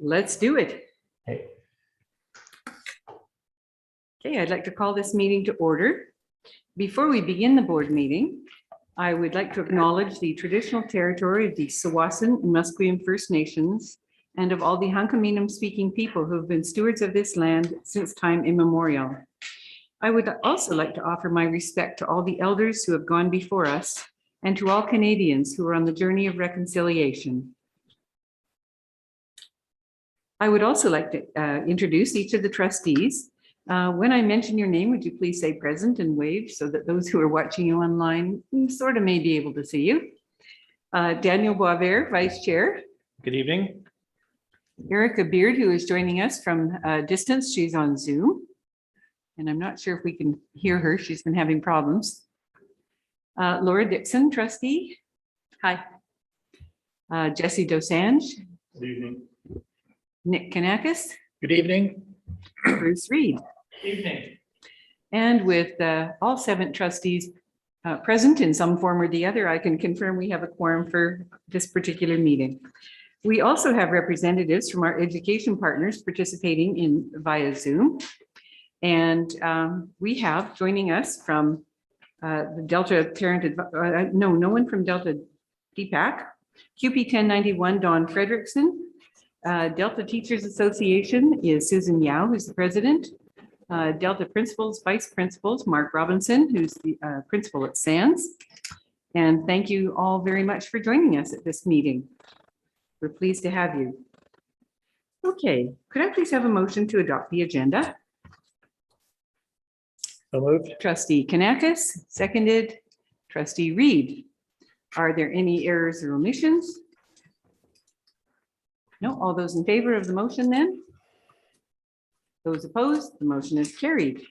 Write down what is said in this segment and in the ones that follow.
Let's do it. Hey. Okay, I'd like to call this meeting to order. Before we begin the board meeting, I would like to acknowledge the traditional territory of the Tsawwassen and Musqueam First Nations and of all the Hunkaminam speaking people who have been stewards of this land since time immemorial. I would also like to offer my respect to all the elders who have gone before us and to all Canadians who are on the journey of reconciliation. I would also like to introduce each of the trustees. When I mention your name, would you please say present and wave so that those who are watching you online sort of may be able to see you. Daniel Boisvert, Vice Chair. Good evening. Erica Beard, who is joining us from a distance. She's on Zoom. And I'm not sure if we can hear her. She's been having problems. Laura Dixon, trustee. Hi. Jesse Dosange. Good evening. Nick Kanakis. Good evening. Bruce Reed. Good evening. And with all 7 trustees present in some form or the other, I can confirm we have a quorum for this particular meeting. We also have representatives from our education partners participating in via Zoom. And we have joining us from the Delta Parent, no one from Delta DEPAC, QP 1091, Don Frederickson. Delta Teachers Association is Susan Yao, who's the president. Delta Principals, Vice Principals, Mark Robinson, who's the principal at SANS. And thank you all very much for joining us at this meeting. We're pleased to have you. Okay, could I please have a motion to adopt the agenda? So moved. Trustee Kanakis, seconded. Trustee Reed. Are there any errors or omissions? No, all those in favor of the motion then? Those opposed, the motion is carried.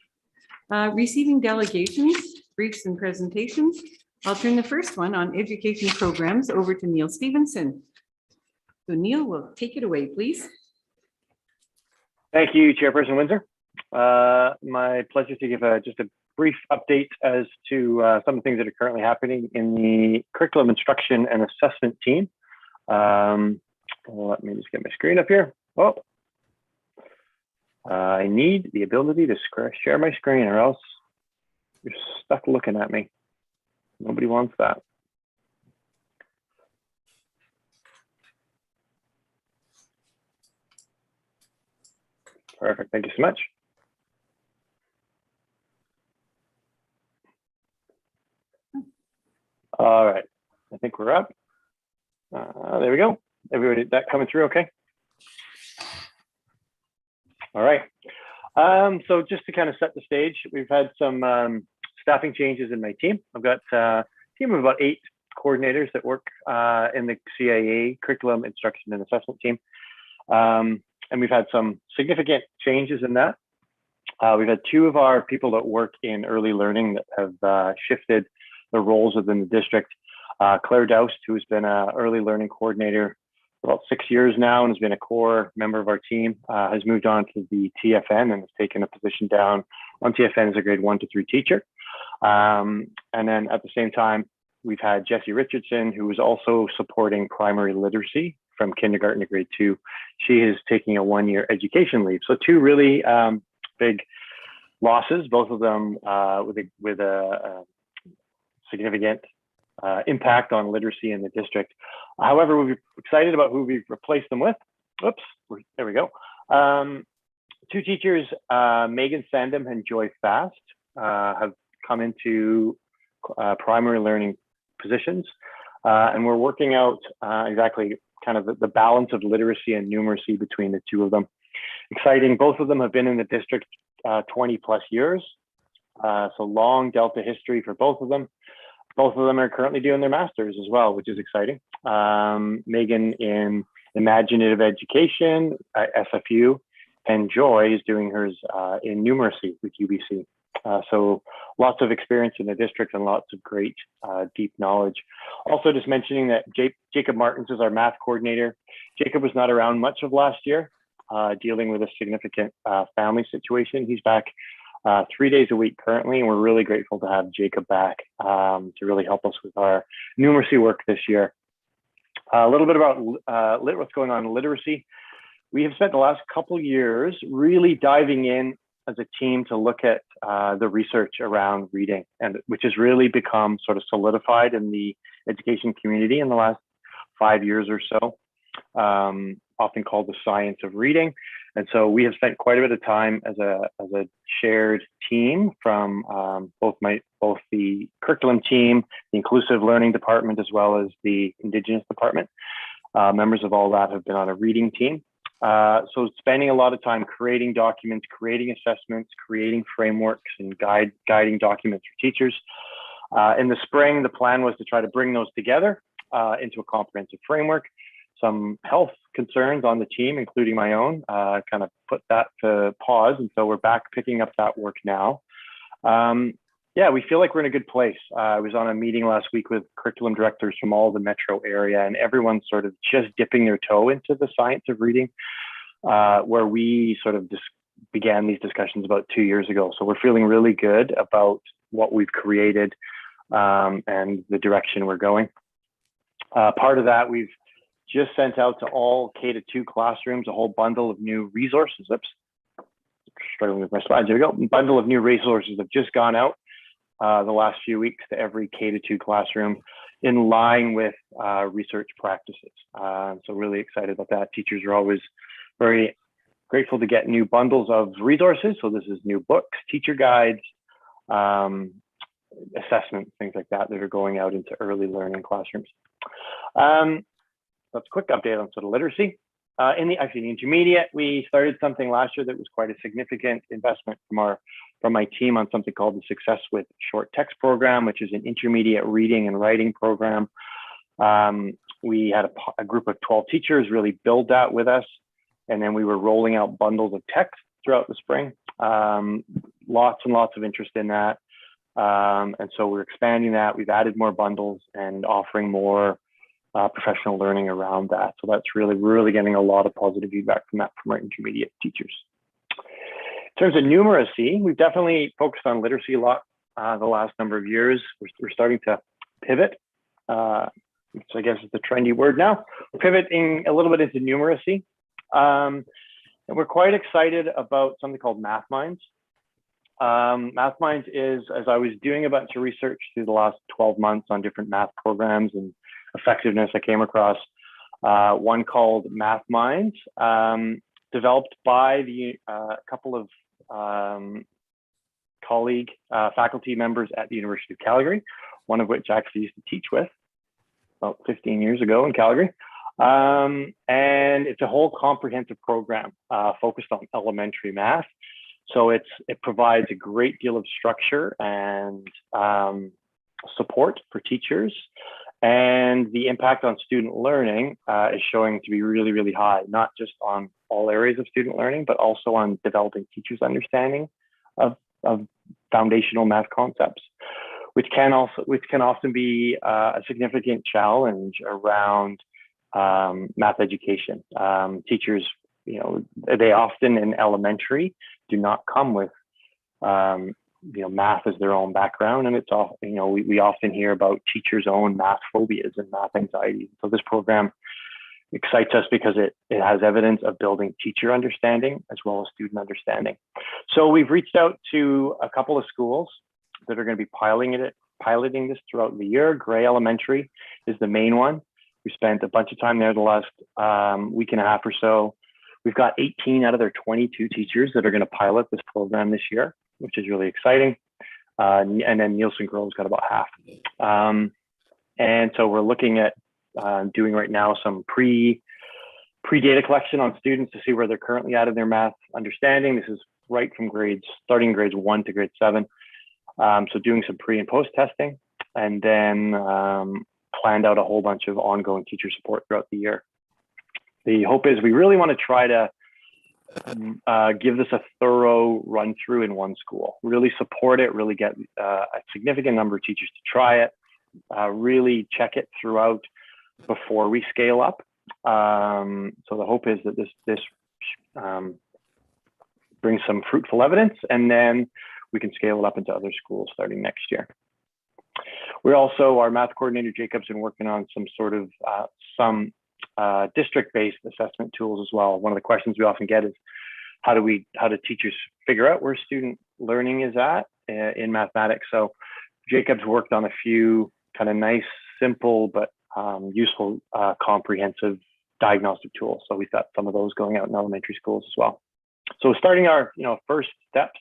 Receiving delegations, briefs and presentations. I'll turn the first one on education programs over to Neil Stevenson. So Neil will take it away, please. Thank you, Chairperson Windsor. My pleasure to give just a brief update as to some of the things that are currently happening in the curriculum instruction and assessment team. Let me just get my screen up here. Oh, I need the ability to share my screen or else you're stuck looking at me. Nobody wants that. Perfect, thank you so much. All right, I think we're up. There we go. Everybody, that coming through okay? All right. So just to kind of set the stage, we've had some staffing changes in my team. I've got a team of about 8 coordinators that work in the CIA curriculum instruction and assessment team. And we've had some significant changes in that. We've had 2 of our people that work in early learning that have shifted their roles within the district. Claire Doust, who has been an early learning coordinator for about 6 years now and has been a core member of our team, has moved on to the TFN and has taken a position down on TFN as a grade 1 to 3 teacher. And then at the same time, we've had Jessie Richardson, who is also supporting primary literacy from kindergarten to grade 2. She is taking a 1-year education leave. So 2 really big losses, both of them with a significant impact on literacy in the district. However, we're excited about who we've replaced them with. Oops, there we go. 2 teachers, Megan Sandham and Joy Fast, have come into primary learning positions. And we're working out exactly kind of the balance of literacy and numeracy between the 2 of them. Exciting, both of them have been in the district 20 plus years. So long Delta history for both of them. Both of them are currently doing their masters as well, which is exciting. Megan in imaginative education at SFU, and Joy is doing hers in numeracy with UBC. So lots of experience in the district and lots of great deep knowledge. Also just mentioning that Jacob Martins is our math coordinator. Jacob was not around much of last year, dealing with a significant family situation. He's back 3 days a week currently, and we're really grateful to have Jacob back to really help us with our numeracy work this year. A little bit about what's going on in literacy. we have spent the last couple years really diving in as a team to look at the research around reading, and which has really become sort of solidified in the education community in the last 5 years or so, often called the science of reading. And so we have spent quite a bit of time as a shared team from both the curriculum team, the inclusive learning department, as well as the Indigenous department. Members of all that have been on a reading team. So spending a lot of time creating documents, creating assessments, creating frameworks, and guiding documents for teachers. In the spring, the plan was to try to bring those together into a comprehensive framework. Some health concerns on the team, including my own, kind of put that to pause. And so we're back picking up that work now. Yeah, we feel like we're in a good place. I was on a meeting last week with curriculum directors from all the metro area, and everyone's sort of just dipping their toe into the science of reading, where we sort of began these discussions about 2 years ago. So we're feeling really good about what we've created and the direction we're going. Part of that, we've just sent out to all K-2 classrooms a whole bundle of new resources. Oops, struggling with my slides. There we go. A bundle of new resources have just gone out the last few weeks to every K-2 classroom in line with research practices. So really excited about that. Teachers are always very grateful to get new bundles of resources. So this is new books, teacher guides, assessments, things like that that are going out into early learning classrooms. That's a quick update on sort of literacy. In the intermediate, we started something last year that was quite a significant investment from my team on something called the Success with Short Text program, which is an intermediate reading and writing program. We had a group of 12 teachers really build that with us, and then we were rolling out bundles of text throughout the spring. Lots and lots of interest in that, and so we're expanding that. We've added more bundles and offering more professional learning around that. So that's really getting a lot of positive feedback from our intermediate teachers. In terms of numeracy, we've definitely focused on literacy a lot the last number of years. We're starting to pivot, which I guess is the trendy word now. We're pivoting a little bit into numeracy. And we're quite excited about something called Math Minds. Math Minds is, as I was doing a bunch of research through the last 12 months on different math programs and effectiveness, I came across one called Math Minds, developed by a couple of colleague faculty members at the University of Calgary, one of which I actually used to teach with about 15 years ago in Calgary. And it's a whole comprehensive program focused on elementary math. So it provides a great deal of structure and support for teachers. And the impact on student learning is showing to be really high, not just on all areas of student learning, but also on developing teachers' understanding of foundational math concepts, which can often be a significant challenge around math education. Teachers, they often in elementary do not come with math as their own background, and it's all we often hear about teachers' own math phobias and math anxiety. So this program excites us because it has evidence of building teacher understanding as well as student understanding. So we've reached out to a couple of schools that are going to be piloting this throughout the year. Gray Elementary is the main one. We spent a bunch of time there the last week and a half or so. We've got 18 out of their 22 teachers that are going to pilot this program this year, which is really exciting. And then Nielsen Grove's got about half. And so we're looking at doing right now some pre-data collection on students to see where they're currently at in their math understanding. This is right from starting grades 1 to grade 7. So doing some pre and post testing, and then planned out a whole bunch of ongoing teacher support throughout the year. The hope is we really want to try to give this a thorough run through in one school, really support it, really get a significant number of teachers to try it, really check it throughout before we scale up. So the hope is that this brings some fruitful evidence, and then we can scale it up into other schools starting next year. We're also, our math coordinator, Jacob's been working on some sort of some district-based assessment tools as well. One of the questions we often get is, how do teachers figure out where student learning is at in mathematics? So Jacob's worked on a few kind of nice, simple, but useful, comprehensive diagnostic tools. So we've got some of those going out in elementary schools as well. So starting our first steps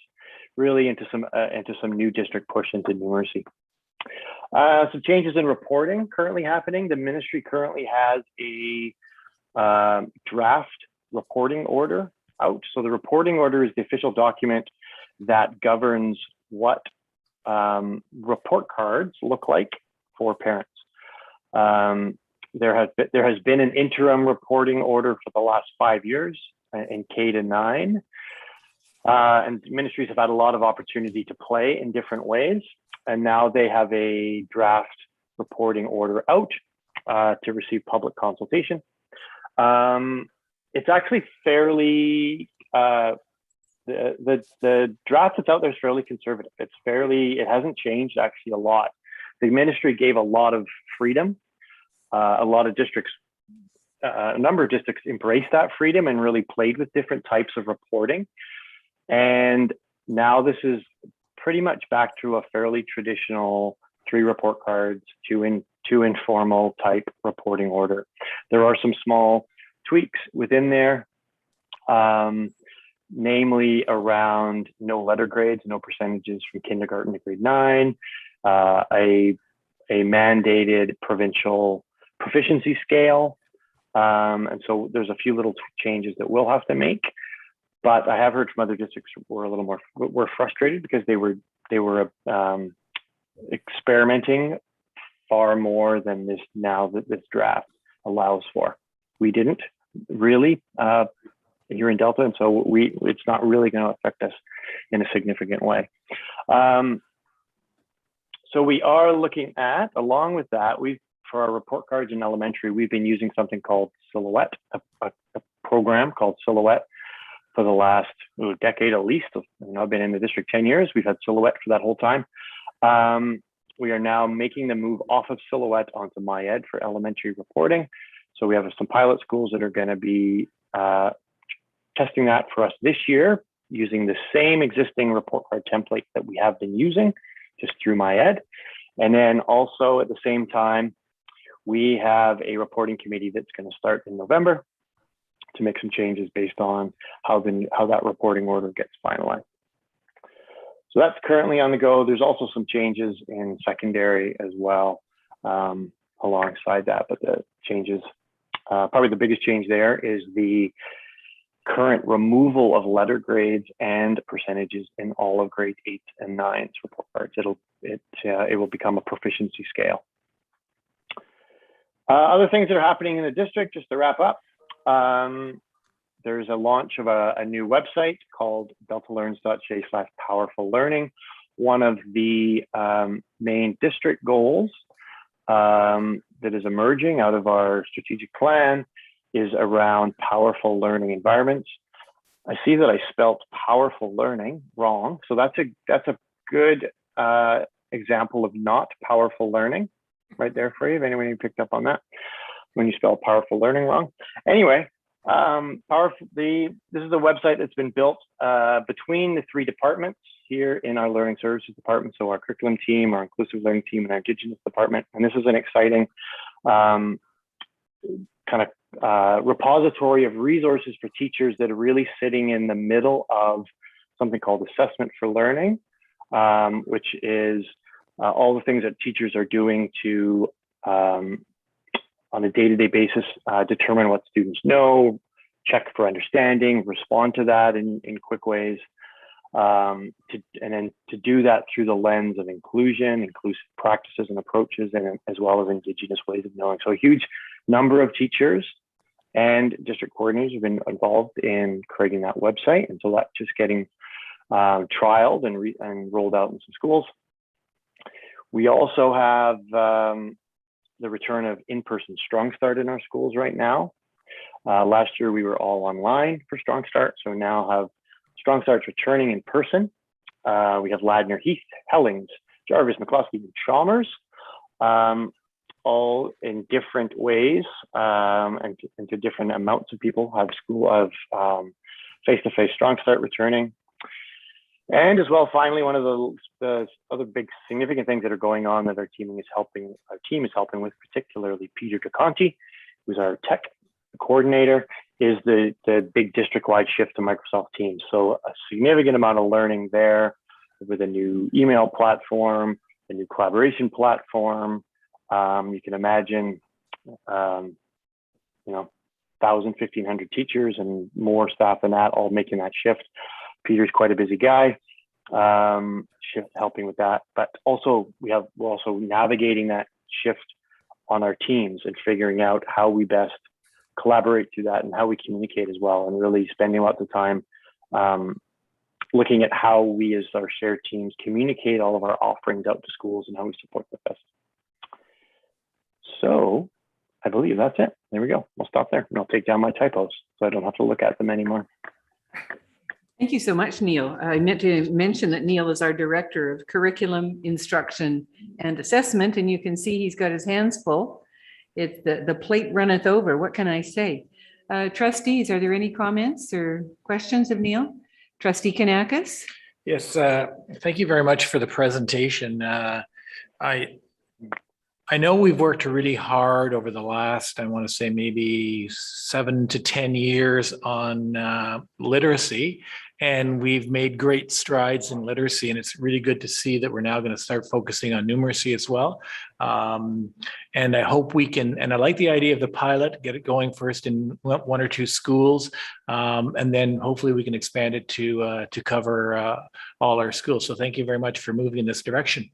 really into some new district push into numeracy. Some changes in reporting currently happening. The ministry currently has a draft reporting order out. So the reporting order is the official document that governs what report cards look like for parents. There has been an interim reporting order for the last 5 years in K to 9. And ministries have had a lot of opportunity to play in different ways. And now they have a draft reporting order out to receive public consultation. It's actually fairly, the draft that's out there is fairly conservative. It hasn't changed actually a lot. The ministry gave a lot of freedom. A lot of districts, a number of districts embraced that freedom and really played with different types of reporting. And now this is pretty much back to a fairly traditional 3 report cards, two informal type reporting order. There are some small tweaks within there, namely around no letter grades, no percentages from kindergarten to grade 9, a mandated provincial proficiency scale. And so there's a few little changes that we'll have to make. But I have heard from other districts were a little more frustrated because they were experimenting far more than this draft allows for. We didn't really here in Delta, and so it's not really going to affect us in a significant way. So we are looking at, along with that, for our report cards in elementary, we've been using something called Silhouette, a program called Silhouette for the last decade at least. I've been in the district 10 years. We've had Silhouette for that whole time. We are now making the move off of Silhouette onto MyEd for elementary reporting. So we have some pilot schools that are going to be testing that for us this year, using the same existing report card template that we have been using, just through MyEd. And then also at the same time, we have a reporting committee that's going to start in November to make some changes based on how that reporting order gets finalized. So that's currently on the go. There's also some changes in secondary as well alongside that, but the changes, probably the biggest change there is the current removal of letter grades and percentages in all of grade 8 and 9's report cards. It will become a proficiency scale. Other things that are happening in the district, just to wrap up, there's a launch of a new website called deltalearns.ca/powerful learning. One of the main district goals that is emerging out of our strategic plan is around powerful learning environments. I see that I spelt powerful learning wrong. So that's a good example of not powerful learning right there for you, if anyone who picked up on that, when you spell powerful learning wrong. Anyway, this is a website that's been built between the 3 departments here in our learning services department. So our curriculum team, our inclusive learning team, and our Indigenous department. And this is an exciting kind of repository of resources for teachers that are really sitting in the middle of something called assessment for learning, which is all the things that teachers are doing to, on a day-to-day basis, determine what students know, check for understanding, respond to that in quick ways, and then to do that through the lens of inclusion, inclusive practices and approaches, and as well as Indigenous ways of knowing. So a huge number of teachers and district coordinators have been involved in creating that website, and so that's just getting trialed and rolled out in some schools. We also have the return of in-person Strong Start in our schools right now. Last year we were all online for Strong Start, so now have Strong Starts returning in person. We have Ladner, Heath, Hellings, Jarvis, McCloskey, and Chalmers. all in different ways and to different amounts of people. Have school of face-to-face strong start returning. And as well, finally, one of the other big significant things that are going on that our team is helping with, particularly Peter DeConti, who's our tech coordinator, is the big district-wide shift to Microsoft Teams. So a significant amount of learning there with a new email platform, a new collaboration platform. You can imagine, 1,000, 1,500 teachers and more staff than that, all making that shift. Peter's quite a busy guy, helping with that. But also, we're also navigating that shift on our teams and figuring out how we best collaborate through that and how we communicate as well, and really spending lots of time looking at how we as our shared teams communicate all of our offerings out to schools and how we support them best. So I believe that's it. There we go. I'll stop there and I'll take down my typos so I don't have to look at them anymore. Thank you so much, Neil. I meant to mention that Neil is our Director of Curriculum, Instruction and Assessment, and you can see he's got his hands full. It's the plate runneth over. What can I say? Trustees, are there any comments or questions of Neil? Trustee Kanakis? Yes, thank you very much for the presentation. I know we've worked really hard over the last, I want to say maybe 7 to 10 years on literacy, and we've made great strides in literacy, and it's really good to see that we're now going to start focusing on numeracy as well. And I hope we can, and I like the idea of the pilot, get it going first in 1 or 2 schools, and then hopefully we can expand it to cover all our schools. So thank you very much for moving in this direction.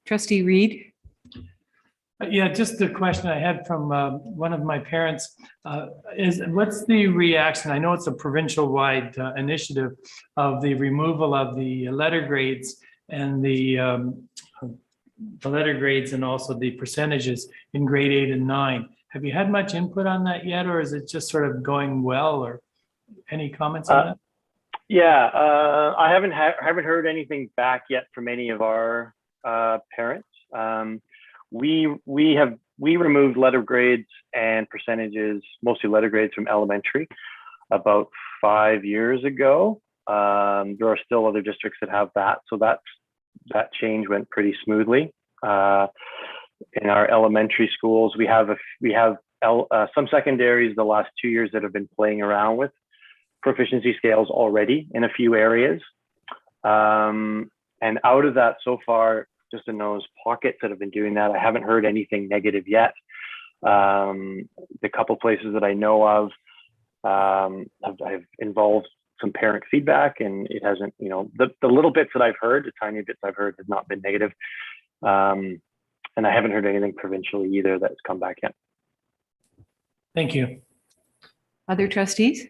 Trustee Reed? Yeah, just the question I had from one of my parents is what's the reaction? I know it's a provincial-wide initiative of the removal of the letter grades and the letter grades and also the percentages in grade 8 and 9. Have you had much input on that yet, or is it just sort of going well, or any comments on that? Yeah, I haven't heard anything back yet from any of our parents. We removed letter grades and percentages, mostly letter grades, from elementary about 5 years ago. There are still other districts that have that, so that change went pretty smoothly. In our elementary schools, we have some secondaries the last 2 years that have been playing around with proficiency scales already in a few areas. And out of that so far, just in those pockets that have been doing that, I haven't heard anything negative yet. The couple places that I know of have involved some parent feedback, and it hasn't, the little bits that I've heard, the tiny bits I've heard, has not been negative. And I haven't heard anything provincially either that's come back yet. Thank you. Other trustees?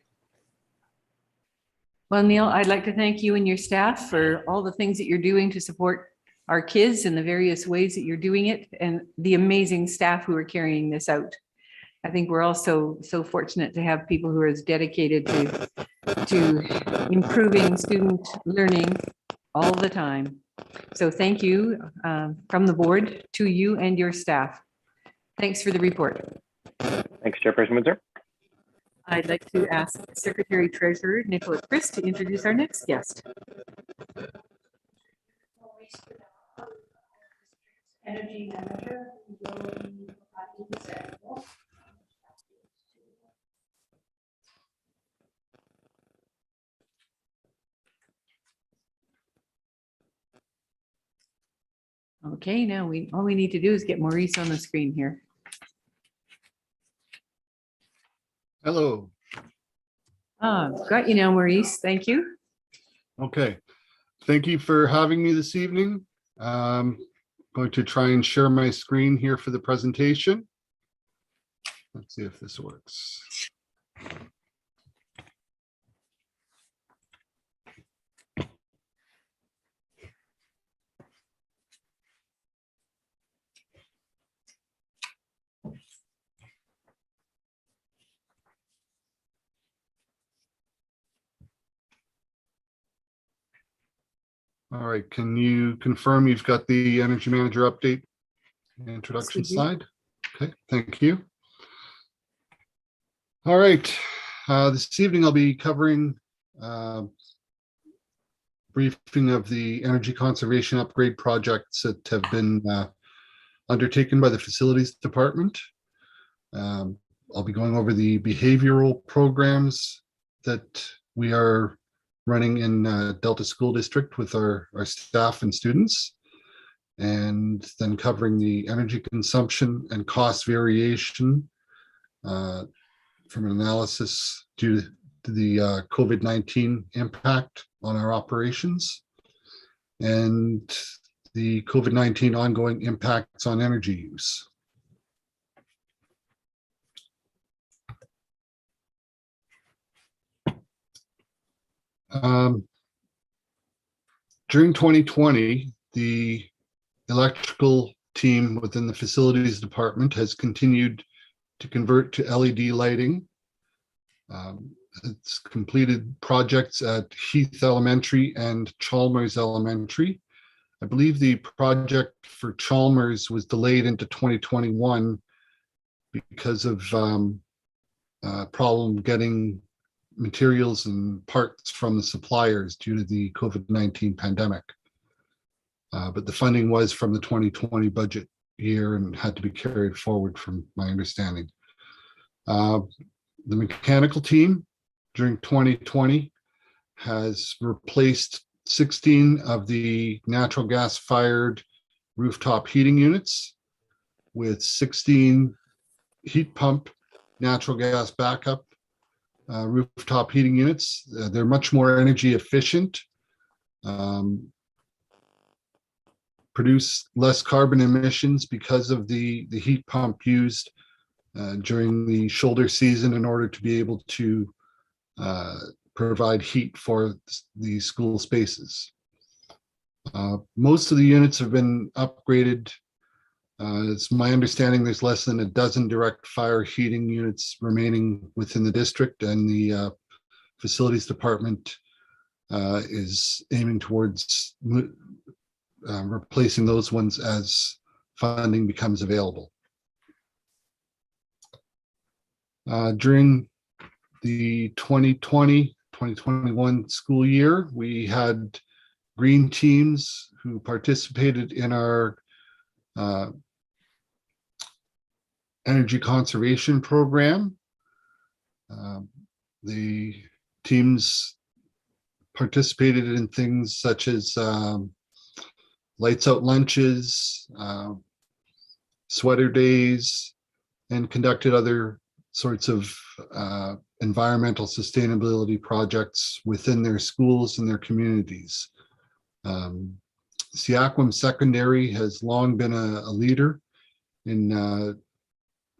Well, Neil, I'd like to thank you and your staff for all the things that you're doing to support our kids in the various ways that you're doing it, and the amazing staff who are carrying this out. I think we're also so fortunate to have people who are as dedicated to improving student learning all the time. So thank you from the board to you and your staff. Thanks for the report. Thanks, Chairperson Windsor. I'd like to ask Secretary Treasurer Nicola Chris to introduce our next guest. Energy manager will be providing the sample. Okay, now all we need to do is get Maurice on the screen here. Hello. Got you now, Maurice. Thank you. Okay. Thank you for having me this evening. Going to try and share my screen here for the presentation. Let's see if this works. All right, can you confirm you've got the energy manager update introduction Yes, we do. slide. Okay, thank you. All right, this evening I'll be covering briefing of the energy conservation upgrade projects that have been undertaken by the facilities department. I'll be going over the behavioral programs that we are running in Delta School District with our staff and students, and then covering the energy consumption and cost variation from an analysis due to the COVID-19 impact on our operations and the COVID-19 ongoing impacts on energy use. During 2020, the electrical team within the facilities department has continued to convert to LED lighting. It's completed projects at Heath Elementary and Chalmers Elementary. I believe the project for Chalmers was delayed into 2021 because of problem getting materials and parts from the suppliers due to the COVID-19 pandemic. But the funding was from the 2020 budget year and had to be carried forward from my understanding. The mechanical team during 2020 has replaced 16 of the natural gas fired rooftop heating units with 16 heat pump natural gas backup rooftop heating units. They're much more energy efficient, produce less carbon emissions because of the heat pump used during the shoulder season in order to be able to provide heat for the school spaces. Most of the units have been upgraded. It's my understanding there's less than a dozen direct fire heating units remaining within the district, and the facilities department is aiming towards replacing those ones as funding becomes available. During the 2020-2021 school year, we had green teams who participated in our energy conservation program. The teams participated in things such as lights out lunches, sweater days, and conducted other sorts of environmental sustainability projects within their schools and their communities. Seaquam Secondary has long been a leader in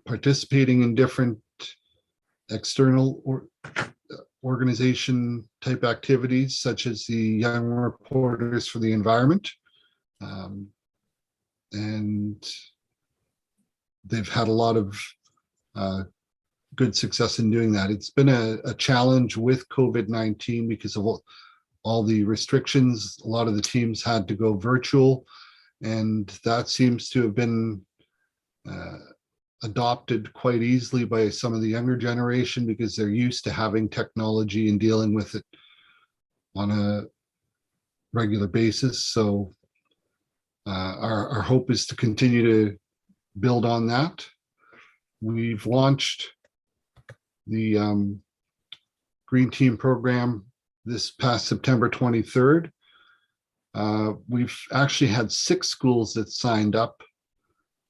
participating in different external organization type activities, such as the Young Reporters for the Environment. And they've had a lot of good success in doing that. It's been a challenge with COVID-19 because of all the restrictions. A lot of the teams had to go virtual, and that seems to have been adopted quite easily by some of the younger generation because they're used to having technology and dealing with it on a regular basis. So our hope is to continue to build on that. We've launched the Green Team program this past September 23rd. We've actually had 6 schools that signed up.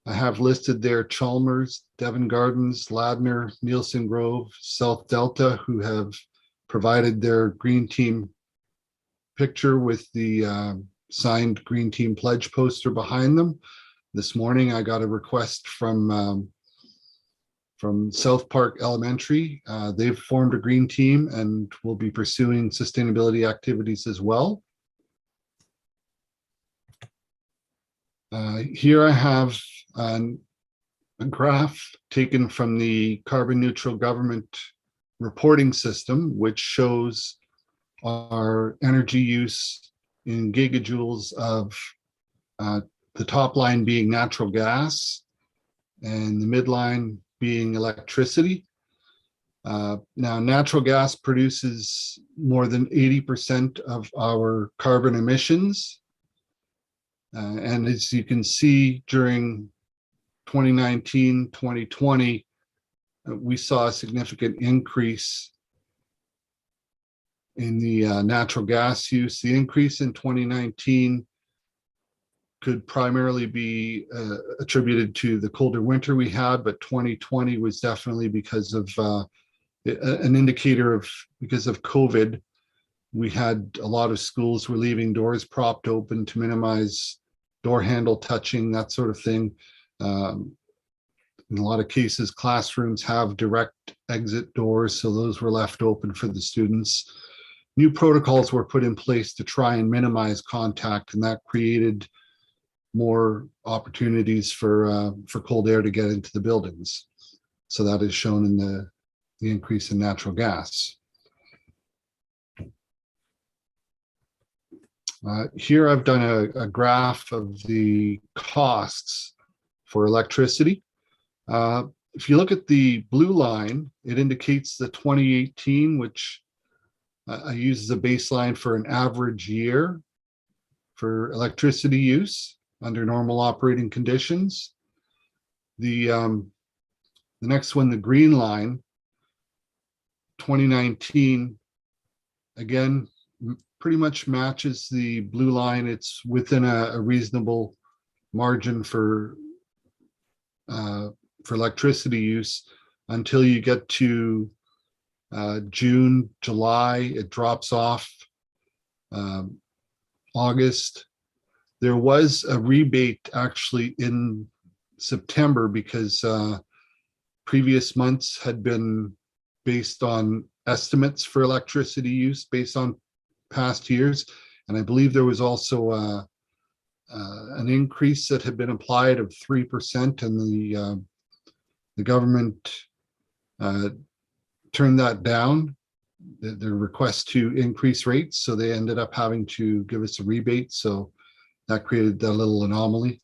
I have listed there Chalmers, Devon Gardens, Ladner, Nielsen Grove, South Delta, who have provided their Green Team picture with the signed Green Team pledge poster behind them. This morning, I got a request from South Park Elementary. They've formed a Green Team and will be pursuing sustainability activities as well. Here I have a graph taken from the carbon neutral government reporting system, which shows our energy use in gigajoules of the top line being natural gas and the midline being electricity. Now, natural gas produces more than 80% of our carbon emissions. And as you can see, during 2019, 2020, we saw a significant increase in the natural gas use. The increase in 2019 could primarily be attributed to the colder winter we had, but 2020 was definitely because of an indicator of because of COVID. We had a lot of schools were leaving doors propped open to minimize door handle touching, that sort of thing. In a lot of cases, classrooms have direct exit doors, so those were left open for the students. New protocols were put in place to try and minimize contact, and that created more opportunities for cold air to get into the buildings. So that is shown in the increase in natural gas. Here I've done a graph of the costs for electricity. If you look at the blue line, it indicates the 2018, which I use as a baseline for an average year for electricity use under normal operating conditions. The next one, the green line, 2019, again, pretty much matches the blue line. It's within a reasonable margin for electricity use until you get to June, July, it drops off. August, there was a rebate actually in September because previous months had been based on estimates for electricity use based on past years. And I believe there was also an increase that had been applied of 3%, and the government turned that down, the request to increase rates. So they ended up having to give us a rebate. So that created that little anomaly.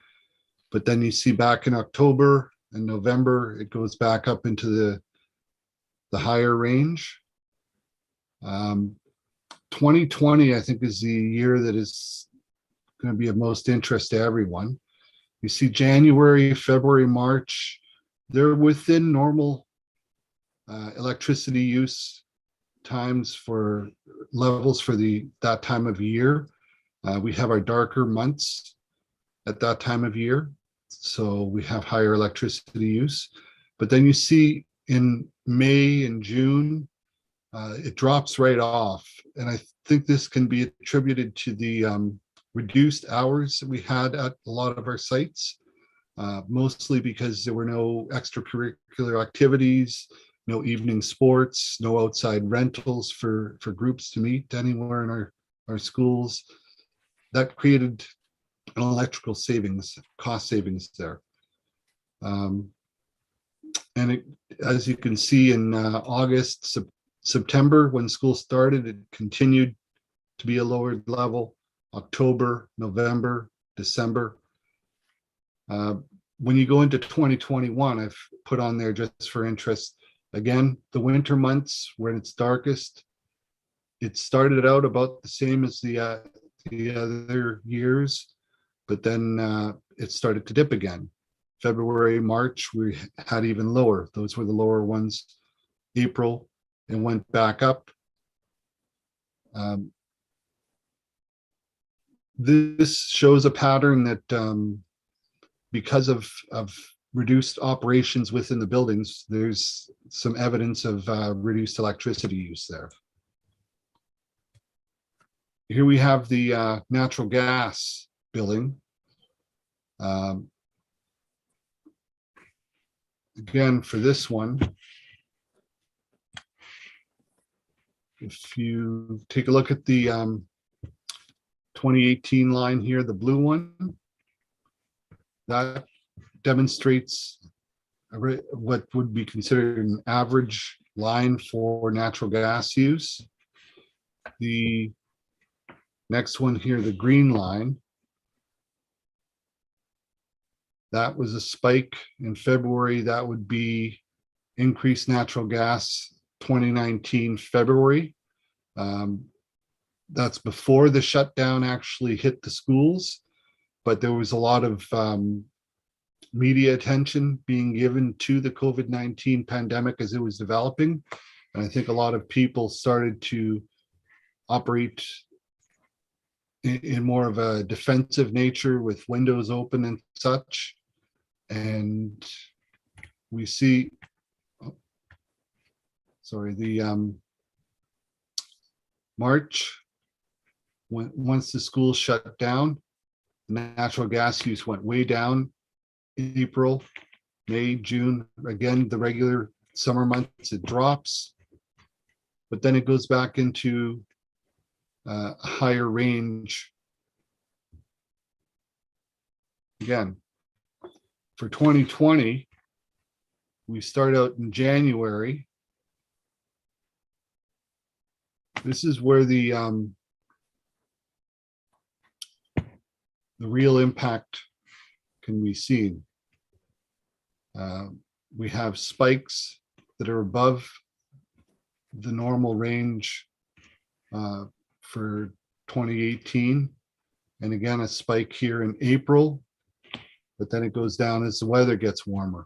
But then you see back in October and November, it goes back up into the higher range. 2020, I think, is the year that is going to be of most interest to everyone. You see January, February, March, they're within normal electricity use times for levels for that time of year. We have our darker months at that time of year, so we have higher electricity use. But then you see in May and June, it drops right off. And I think this can be attributed to the reduced hours that we had at a lot of our sites, mostly because there were no extracurricular activities, no evening sports, no outside rentals for groups to meet anywhere in our schools. That created an electrical savings, cost savings there. And as you can see in August, September, when school started, it continued to be a lower level. October, November, December. When you go into 2021, I've put on there just for interest, again, the winter months when it's darkest, it started out about the same as the other years, but then it started to dip again. February, March, we had even lower. Those were the lower ones. April, it went back up. This shows a pattern that because of reduced operations within the buildings, there's some evidence of reduced electricity use there. Here we have the natural gas billing. Again, for this one, if you take a look at the 2018 line here, the blue one, that demonstrates what would be considered an average line for natural gas use. The next one here, the green line, That was a spike in February. That would be increased natural gas 2019 February. That's before the shutdown actually hit the schools, but there was a lot of media attention being given to the COVID-19 pandemic as it was developing. And I think a lot of people started to operate in more of a defensive nature with windows open and such. And we see, the March, once the schools shut down, natural gas use went way down. April, May, June, again, the regular summer months, it drops, but then it goes back into a higher range. Again, for 2020, we start out in January. This is where the real impact can be seen. We have spikes that are above the normal range for 2018. And again, a spike here in April, but then it goes down as the weather gets warmer.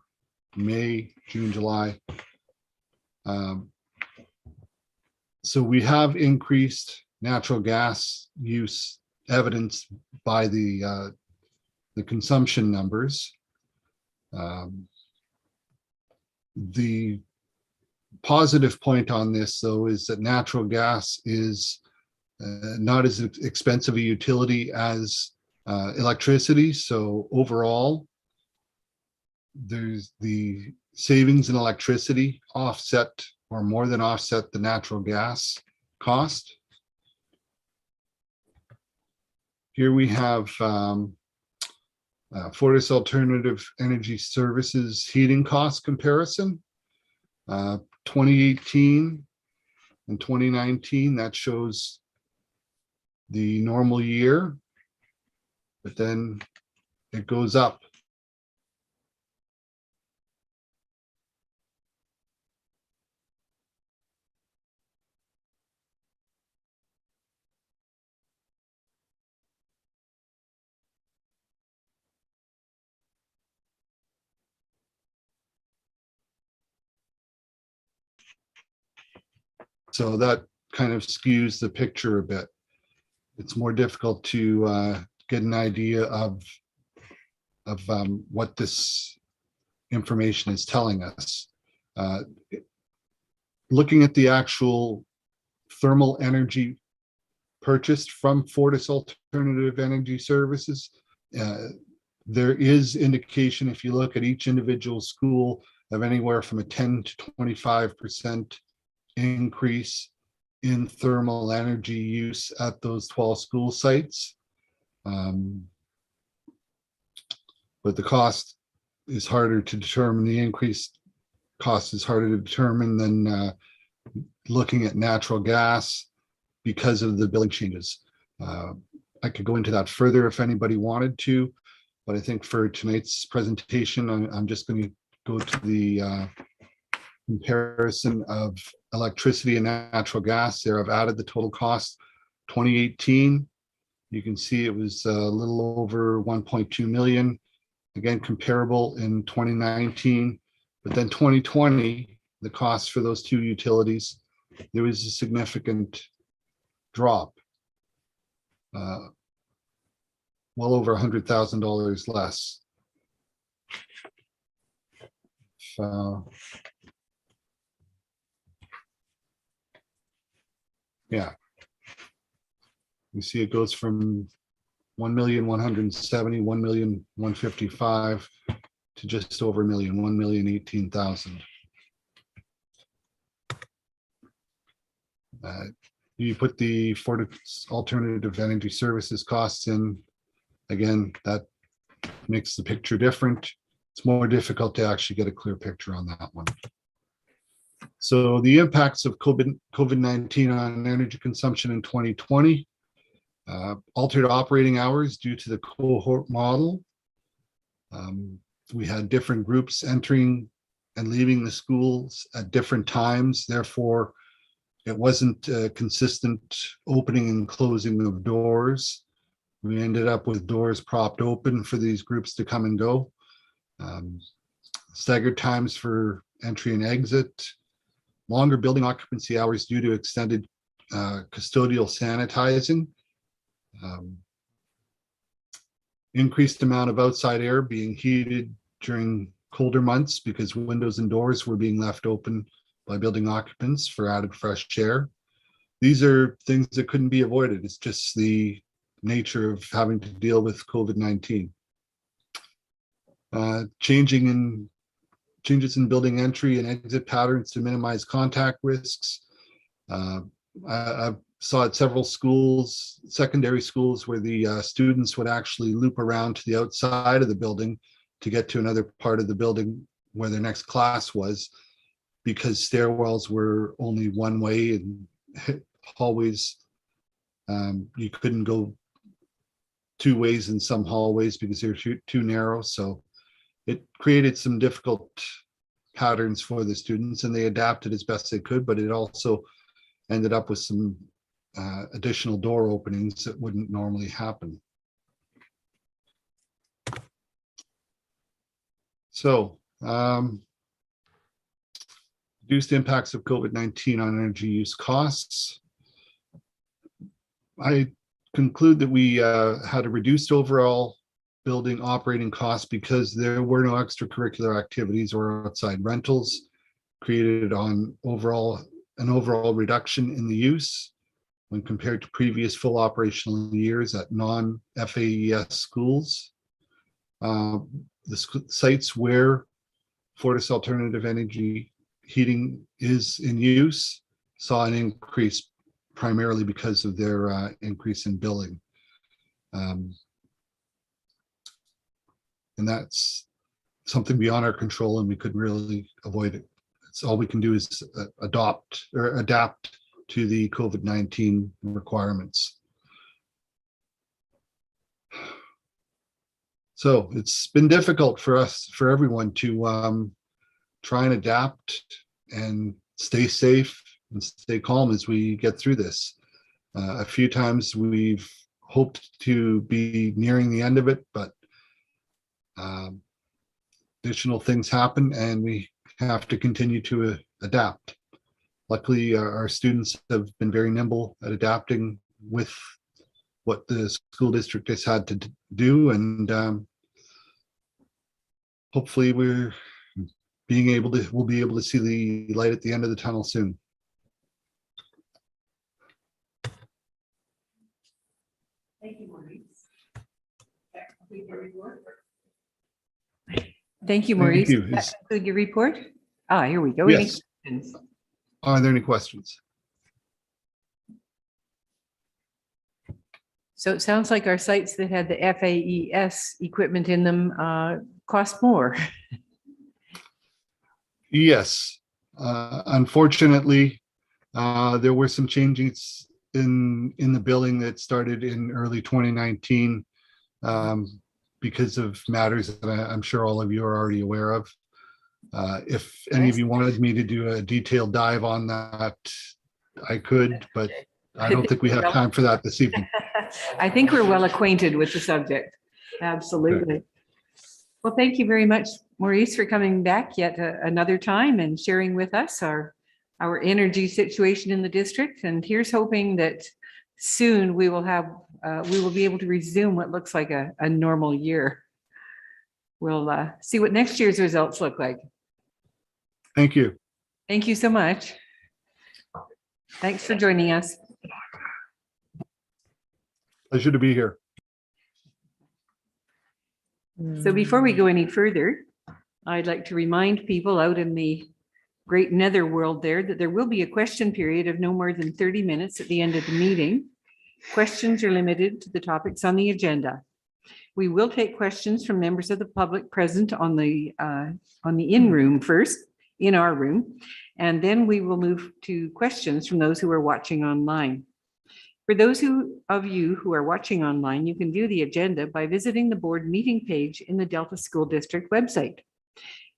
May, June, July. So we have increased natural gas use evidenced by the consumption numbers. The positive point on this, though, is that natural gas is not as expensive a utility as electricity. So overall, there's the savings in electricity offset or more than offset the natural gas cost. Here we have Fortis Alternative Energy Services heating cost comparison. 2018 and 2019, that shows the normal year, but then it goes up. So that kind of skews the picture a bit. It's more difficult to get an idea of what this information is telling us. Looking at the actual thermal energy purchased from Fortis Alternative Energy Services, there is indication, if you look at each individual school, of anywhere from a 10 to 25% increase in thermal energy use at those 12 school sites. But the cost is harder to determine. The increased cost is harder to determine than looking at natural gas because of the billing changes. I could go into that further if anybody wanted to, but I think for tonight's presentation, I'm just going to go to the comparison of electricity and natural gas. There, I've added the total cost. 2018, you can see it was a little over 1.2 million. Again, comparable in 2019, but then 2020, the cost for those two utilities, there was a significant drop, well over $100,000 less. Yeah, you see it goes from 1,170,000, 1,155,000 to just over a million, 1,018,000. You put the Fortis Alternative Energy Services costs in, again, that makes the picture different. It's more difficult to actually get a clear picture on that one. So the impacts of COVID-19 on energy consumption in 2020, altered operating hours due to the cohort model. We had different groups entering and leaving the schools at different times. Therefore, it wasn't a consistent opening and closing of doors. We ended up with doors propped open for these groups to come and go. Staggered times for entry and exit, longer building occupancy hours due to extended custodial sanitizing, increased amount of outside air being heated during colder months because windows and doors were being left open by building occupants for added fresh air. These are things that couldn't be avoided. It's just the nature of having to deal with COVID-19. Changes in building entry and exit patterns to minimize contact risks. I saw at several schools, secondary schools, where the students would actually loop around to the outside of the building to get to another part of the building where their next class was, because stairwells were only one way and hallways, you couldn't go two ways in some hallways because they're too narrow. So it created some difficult patterns for the students, and they adapted as best they could, but it also ended up with some additional door openings that wouldn't normally happen. So, reduced impacts of COVID-19 on energy use costs. I conclude that we had a reduced overall building operating costs because there were no extracurricular activities or outside rentals, created on an overall reduction in the use when compared to previous full operational years at non-FAES schools. The sites where Fortis alternative energy heating is in use saw an increase primarily because of their increase in billing. And that's something beyond our control, and we couldn't really avoid it. It's all we can do is adapt to the COVID-19 requirements. So it's been difficult for everyone to try and adapt and stay safe and stay calm as we get through this. A few times we've hoped to be nearing the end of it, but additional things happen and we have to continue to adapt. Luckily, our students have been very nimble at adapting with what the school district has had to do, and hopefully we'll be able to see the light at the end of the tunnel soon. Thank you, Maurice. That completes your report. Thank you, Maurice. you. Does that conclude your report? Here we go. Any Yes. questions? Are there any questions? So it sounds like our sites that had the FAES equipment in them cost more. Yes. Unfortunately, there were some changes in the billing that started in early 2019 because of matters that I'm sure all of you are already aware of. If any of you wanted me to do a detailed dive on that, I could, but I don't think we have time for that this evening. I think we're well acquainted with the subject. Absolutely. Well, thank you very much, Maurice, for coming back yet another time and sharing with us our energy situation in the district. And here's hoping that soon we will be able to resume what looks like a normal year. We'll see what next year's results look like. Thank you. Thank you so much. Thanks for joining us. Pleasure to be here. So before we go any further, I'd like to remind people out in the great netherworld there that there will be a question period of no more than 30 minutes at the end of the meeting. Questions are limited to the topics on the agenda. We will take questions from members of the public present on the in-room first, in our room, and then we will move to questions from those who are watching online. For those of you who are watching online, you can view the agenda by visiting the board meeting page in the Delta School District website.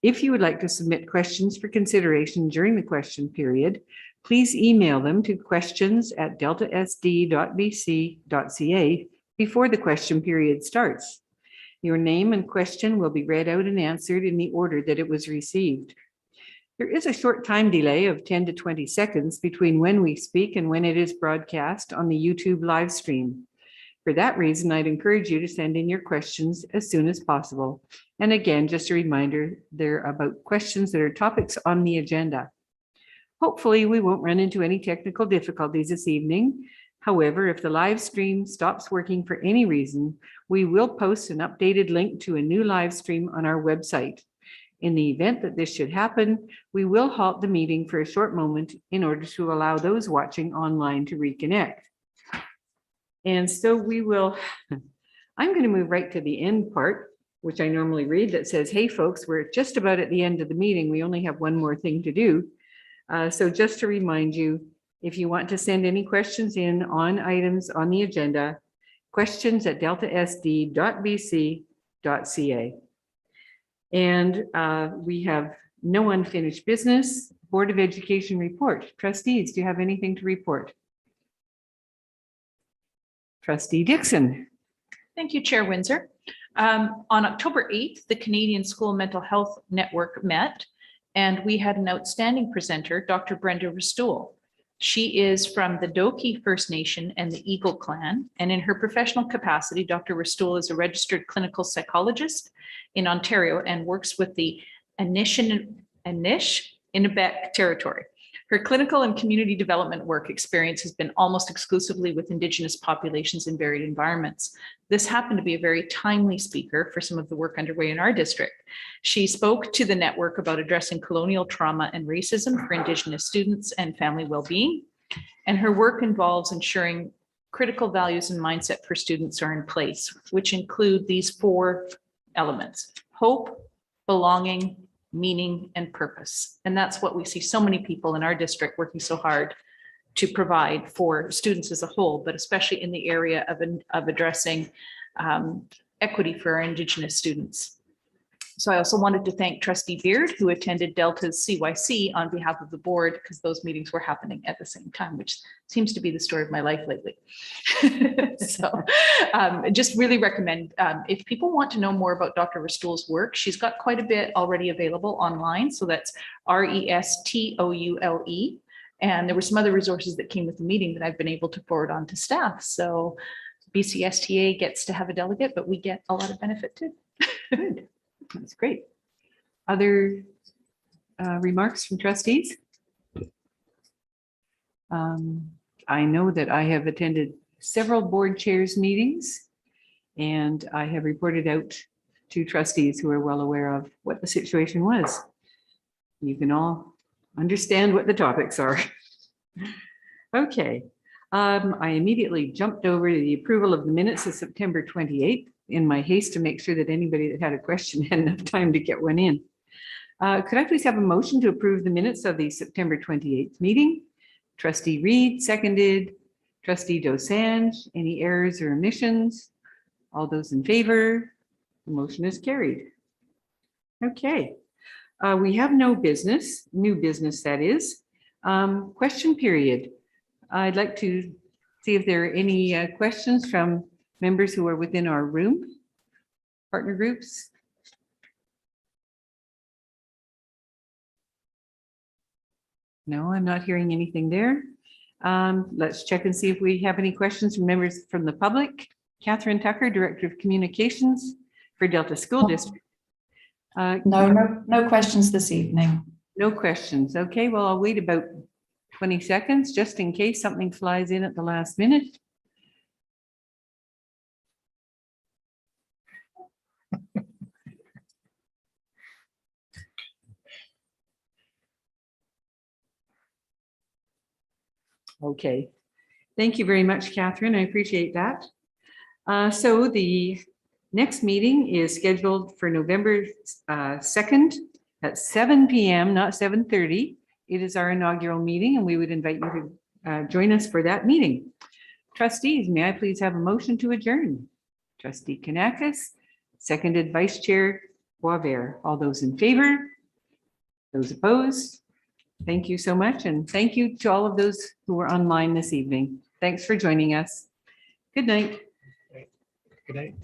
If you would like to submit questions for consideration during the question period, please email them to questions@deltasd.bc.ca before the question period starts. Your name and question will be read out and answered in the order that it was received. There is a short time delay of 10 to 20 seconds between when we speak and when it is broadcast on the YouTube live stream. For that reason, I'd encourage you to send in your questions as soon as possible. And again, just a reminder, they're about questions that are topics on the agenda. Hopefully, we won't run into any technical difficulties this evening. However, if the live stream stops working for any reason, we will post an updated link to a new live stream on our website. In the event that this should happen, we will halt the meeting for a short moment in order to allow those watching online to reconnect. And so we will, I'm going to move right to the end part, which I normally read, that says, hey folks, we're just about at the end of the meeting. We only have one more thing to do. So just to remind you, if you want to send any questions in on items on the agenda, questions@deltasd.bc.ca. And we have no unfinished business. Board of Education report. Trustees, do you have anything to report? Trustee Dixon. Thank you, Chair Windsor. On October 8th, the Canadian School Mental Health Network met, and we had an outstanding presenter, Dr. Brenda Restool. She is from the Doki First Nation and the Eagle Clan, and in her professional capacity, Dr. Restool is a registered clinical psychologist in Ontario and works with the Inupiaq territory. Her clinical and community development work experience has been almost exclusively with Indigenous populations in varied environments. This happened to be a very timely speaker for some of the work underway in our district. She spoke to the network about addressing colonial trauma and racism for Indigenous students and family well-being. And her work involves ensuring critical values and mindset for students are in place, which include these 4 elements: hope, belonging, meaning, and purpose. And that's what we see so many people in our district working so hard to provide for students as a whole, but especially in the area of addressing equity for our Indigenous students. So I also wanted to thank Trustee Beard, who attended Delta's CYC on behalf of the board, because those meetings were happening at the same time, which seems to be the story of my life lately. So just really recommend, if people want to know more about Dr. Restool's work, she's got quite a bit already available online. So that's RESTOULE. And there were some other resources that came with the meeting that I've been able to forward on to staff. So BCSTA gets to have a delegate, but we get a lot of benefit too. Good. That's great. Other remarks from trustees? I know that I have attended several board chairs meetings, and I have reported out to trustees who are well aware of what the situation was. You can all understand what the topics are. Okay. I immediately jumped over to the approval of the minutes of September 28th in my haste to make sure that anybody that had a question had enough time to get one in. Could I please have a motion to approve the minutes of the September 28th meeting? Trustee Reed seconded. Trustee Dosanjh, any errors or omissions? All those in favor? The motion is carried. Okay. We have no business, new business that is. Question period. I'd like to see if there are any questions from members who are within our room, partner groups. No, I'm not hearing anything there. Let's check and see if we have any questions from members from the public. Catherine Tucker, Director of Communications for Delta School District. No questions this evening. No questions. Okay, well, I'll wait about 20 seconds just in case something flies in at the last minute. Okay, thank you very much, Catherine. I appreciate that. So the next meeting is scheduled for November 2nd at 7 p.m., not 7:30. It is our inaugural meeting, and we would invite you to join us for that meeting. Trustees, may I please have a motion to adjourn? Trustee Kanakis, seconded Vice Chair Boisvert. All those in favor? Those opposed? Thank you so much. And thank you to all of those who were online this evening. Thanks for joining us. Good night. Good night.